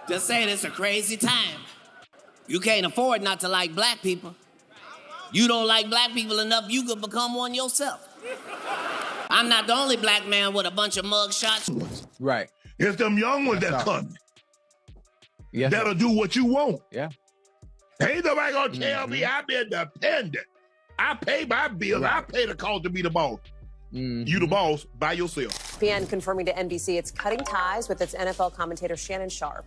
Just saying, it's a crazy time. You can't afford not to like black people. You don't like black people enough, you could become one yourself. I'm not the only black man with a bunch of mug shots. Right. It's them young ones that come. Yeah. That'll do what you want. Yeah. Ain't nobody gonna tell me I'm independent. I pay my bills. Right. I pay the cost to be the boss. You the boss by yourself. ESPN confirming to NBC it's cutting ties with its NFL commentator Shannon Sharpe.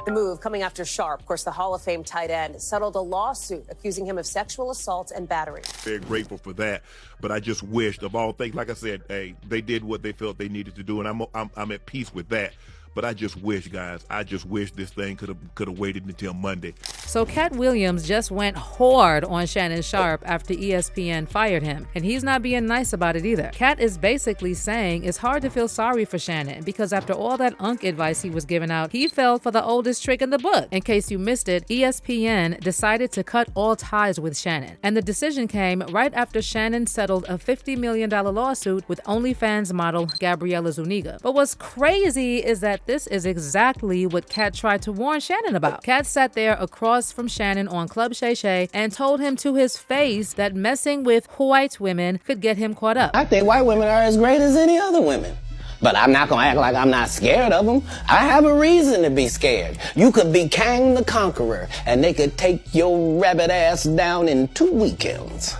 The move coming after Sharpe, of course, the Hall of Fame tight end, settled a lawsuit accusing him of sexual assault and battery. Very grateful for that, but I just wished, of all things, like I said, hey, they did what they felt they needed to do, and I'm at peace with that. But I just wish, guys, this thing could have waited until Monday. So Katt Williams just went hard on Shannon Sharpe after ESPN fired him, and he's not being nice about it either. Katt is basically saying it's hard to feel sorry for Shannon because after all that unk advice he was giving out, he fell for the oldest trick in the book. In case you missed it, ESPN decided to cut all ties with Shannon, and the decision came right after Shannon settled a $50 million lawsuit with OnlyFans model Gabriella Zuniga. But what's crazy is that this is exactly what Katt tried to warn Shannon about. Katt sat there across from Shannon on Club Shay Shay and told him to his face that messing with white women could get him caught up. I think white women are as great as any other women. But I'm not gonna act like I'm not scared of them. I have a reason to be scared. You could be Kang the Conqueror, and they could take your rabbit ass down in 2 weekends.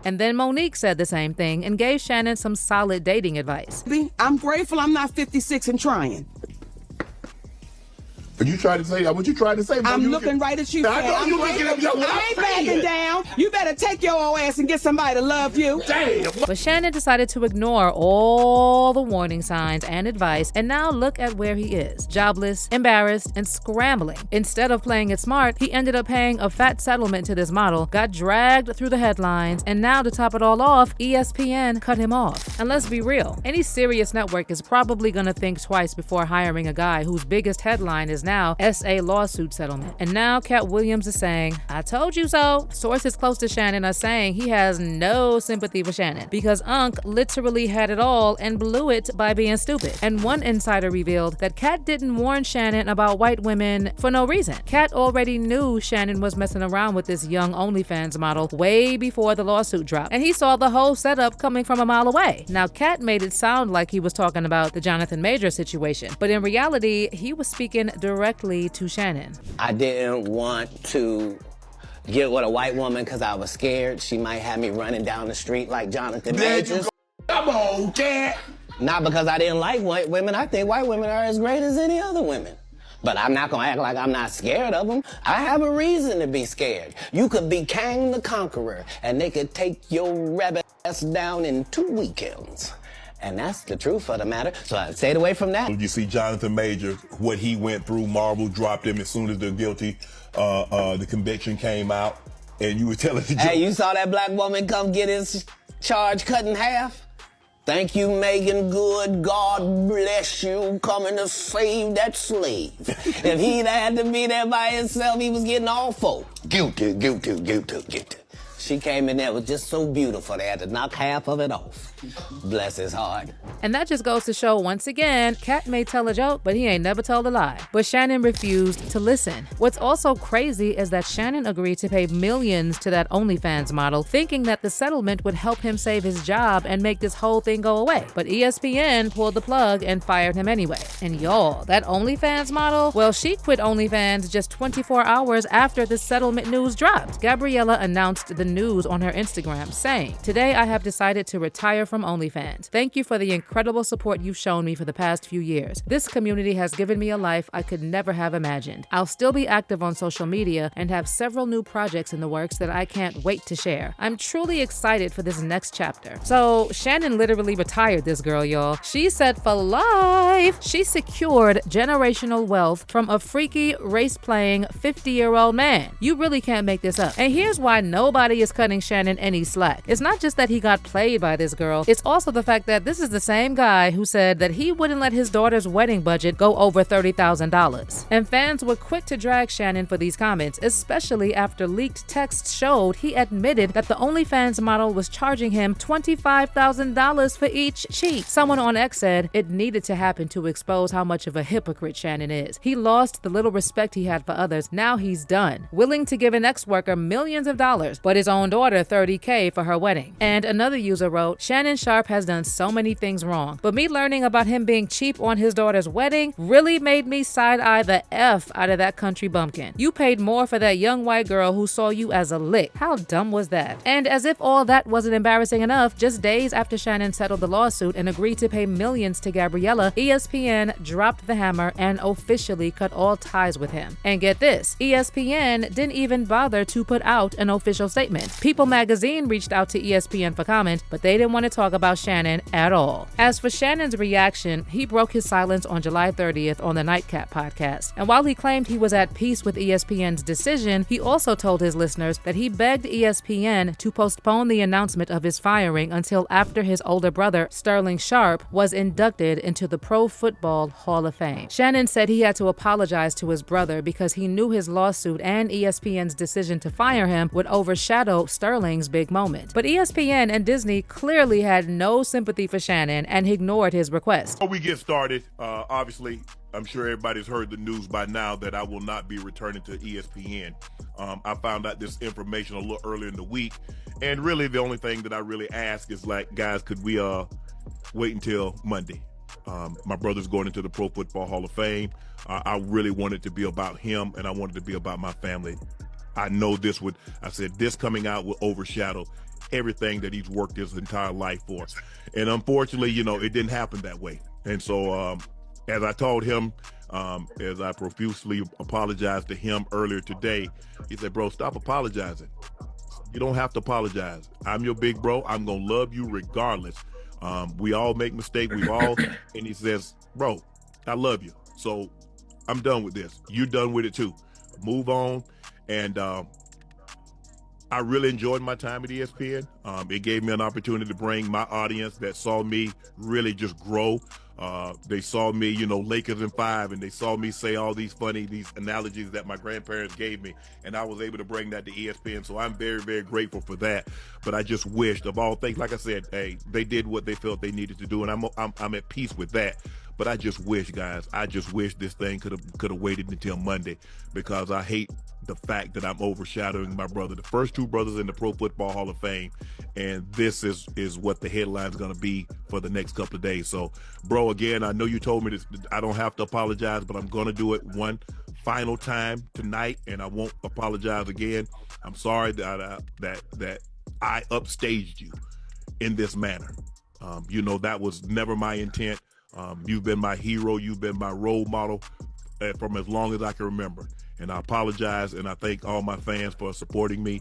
And then Monique said the same thing and gave Shannon some solid dating advice. I'm grateful I'm not 56 and trying. What you trying to say? What you trying to say? I'm looking right at you. I know you looking at me. I ain't backing down. You better take your old ass and get somebody to love you. Damn. But Shannon decided to ignore all the warning signs and advice, and now look at where he is. Jobless, embarrassed, and scrambling. Instead of playing it smart, he ended up paying a fat settlement to this model, got dragged through the headlines, and now to top it all off, ESPN cut him off. And let's be real, any serious network is probably gonna think twice before hiring a guy whose biggest headline is now SA lawsuit settlement. And now Katt Williams is saying, I told you so. Sources close to Shannon are saying he has no sympathy for Shannon because Unc literally had it all and blew it by being stupid. And one insider revealed that Katt didn't warn Shannon about white women for no reason. Katt already knew Shannon was messing around with this young OnlyFans model way before the lawsuit dropped, and he saw the whole setup coming from a mile away. Now Katt made it sound like he was talking about the Jonathan Major situation, but in reality, he was speaking directly to Shannon. I didn't want to get with a white woman because I was scared she might have me running down the street like Jonathan Majors. Come on, Katt. Not because I didn't like white women. I think white women are as great as any other women. But I'm not gonna act like I'm not scared of them. I have a reason to be scared. You could be Kang the Conqueror, and they could take your rabbit ass down in 2 weekends. And that's the truth of the matter. So I stayed away from that. You see Jonathan Major, what he went through, Marvel dropped him as soon as the conviction came out, and you were telling the Hey, you saw that black woman come get his charge cut in half? Thank you, Megan Good. God bless you coming to save that slave. If he'd had to be there by himself, he was getting all four. Guilty. She came in there, was just so beautiful, they had to knock half of it off. Bless his heart. And that just goes to show, once again, Katt may tell a joke, but he ain't never told a lie. But Shannon refused to listen. What's also crazy is that Shannon agreed to pay millions to that OnlyFans model, thinking that the settlement would help him save his job and make this whole thing go away. But ESPN pulled the plug and fired him anyway. And y'all, that OnlyFans model, well, she quit OnlyFans just 24 hours after the settlement news dropped. Gabriella announced the news on her Instagram, saying, "Today I have decided to retire from OnlyFans. Thank you for the incredible support you've shown me for the past few years. This community has given me a life I could never have imagined. I'll still be active on social media and have several new projects in the works that I can't wait to share. I'm truly excited for this next chapter." So Shannon literally retired this girl, y'all. She said for life. She secured generational wealth from a freaky race-playing 50-year-old man. You really can't make this up. And here's why nobody is is cutting Shannon any slack. It's not just that he got played by this girl, it's also the fact that this is the same guy who said that he wouldn't let his daughter's wedding budget go over $30,000. And fans were quick to drag Shannon for these comments, especially after leaked texts showed he admitted that the OnlyFans model was charging him $25,000 for each cheek. Someone on X said it needed to happen to expose how much of a hypocrite Shannon is. He lost the little respect he had for others. Now he's done, willing to give an ex-worker millions of dollars, but his own daughter $30K for her wedding. And another user wrote, Shannon Sharpe has done so many things wrong, but me learning about him being cheap on his daughter's wedding really made me side-eye the F out of that country bumpkin. You paid more for that young white girl who saw you as a lick. How dumb was that? And as if all that wasn't embarrassing enough, just days after Shannon settled the lawsuit and agreed to pay millions to Gabriella, ESPN dropped the hammer and officially cut all ties with him. And get this, ESPN didn't even bother to put out an official statement. People magazine reached out to ESPN for comment, but they didn't want to talk about Shannon at all. As for Shannon's reaction, he broke his silence on July 30th on the Nightcap podcast. And while he claimed he was at peace with ESPN's decision, he also told his listeners that he begged ESPN to postpone the announcement of his firing until after his older brother, Sterling Sharpe, was inducted into the Pro Football Hall of Fame. Shannon said he had to apologize to his brother because he knew his lawsuit and ESPN's decision to fire him would overshadow Sterling's big moment. But ESPN and Disney clearly had no sympathy for Shannon and ignored his request. Before we get started, obviously, I'm sure everybody's heard the news by now that I will not be returning to ESPN. I found out this information a little earlier in the week, and really the only thing that I really ask is, like, guys, could we wait until Monday? My brother's going into the Pro Football Hall of Fame. I really wanted to be about him, and I wanted to be about my family. I know this coming out will overshadow everything that he's worked his entire life for. And unfortunately, it didn't happen that way. And so, as I told him, as I profusely apologized to him earlier today, he said, bro, stop apologizing. You don't have to apologize. I'm your big bro. I'm going to love you regardless. We all make mistakes. And he says, bro, I love you. So I'm done with this. You're done with it too. Move on. And I really enjoyed my time at ESPN. It gave me an opportunity to bring my audience that saw me really just grow. They saw me, Lakers in 5, and they saw me say all these analogies that my grandparents gave me, and I was able to bring that to ESPN. So I'm very, very grateful for that. But I just wished, of all things, like I said, hey, they did what they felt they needed to do, and I'm at peace with that. But I just wish, guys, this thing could have waited until Monday, because I hate the fact that I'm overshadowing my brother, the first two brothers in the Pro Football Hall of Fame, and this is what the headline's going to be for the next couple of days. So, bro, again, I know you told me this, I don't have to apologize, but I'm going to do it one final time tonight, and I won't apologize again. I'm sorry that I upstaged you in this manner. That was never my intent. You've been my hero. You've been my role model from as long as I can remember. And I apologize, and I thank all my fans for supporting me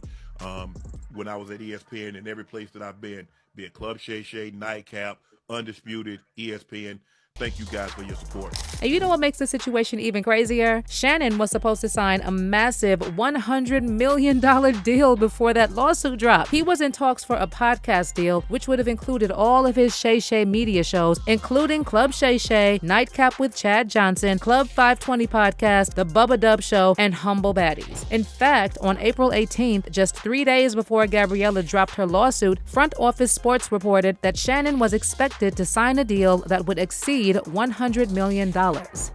when I was at ESPN and every place that I've been, be it Club Shay Shay, Nightcap, Undisputed, ESPN. Thank you guys for your support. And you know what makes the situation even crazier? Shannon was supposed to sign a massive $100 million deal before that lawsuit dropped. He was in talks for a podcast deal, which would have included all of his Shay Shay media shows, including Club Shay Shay, Nightcap with Chad Johnson, Club 520 Podcast, The Bubba Dub Show, and Humble Baddies. In fact, on April 18th, just 3 days before Gabriella dropped her lawsuit, Front Office Sports reported that Shannon was expected to sign a deal that would exceed $100 million.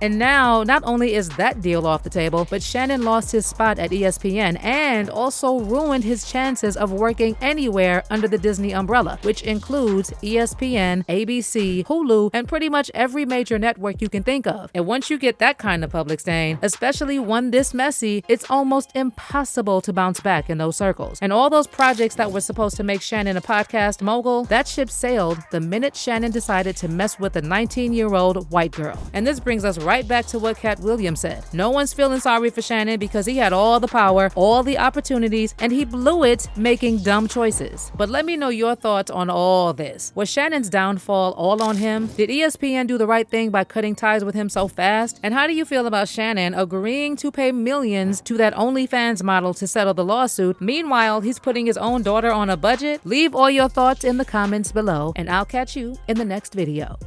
And now, not only is that deal off the table, but Shannon lost his spot at ESPN and also ruined his chances of working anywhere under the Disney umbrella, which includes ESPN, ABC, Hulu, and pretty much every major network you can think of. And once you get that kind of public stain, especially one this messy, it's almost impossible to bounce back in those circles. And all those projects that were supposed to make Shannon a podcast mogul, that ship sailed the minute Shannon decided to mess with a 19-year-old 20-year-old white girl. And this brings us right back to what Katt Williams said. No one's feeling sorry for Shannon because he had all the power, all the opportunities, and he blew it making dumb choices. But let me know your thoughts on all this. Was Shannon's downfall all on him? Did ESPN do the right thing by cutting ties with him so fast? And how do you feel about Shannon agreeing to pay millions to that OnlyFans model to settle the lawsuit? Meanwhile, he's putting his own daughter on a budget? Leave all your thoughts in the comments below, and I'll catch you in the next video.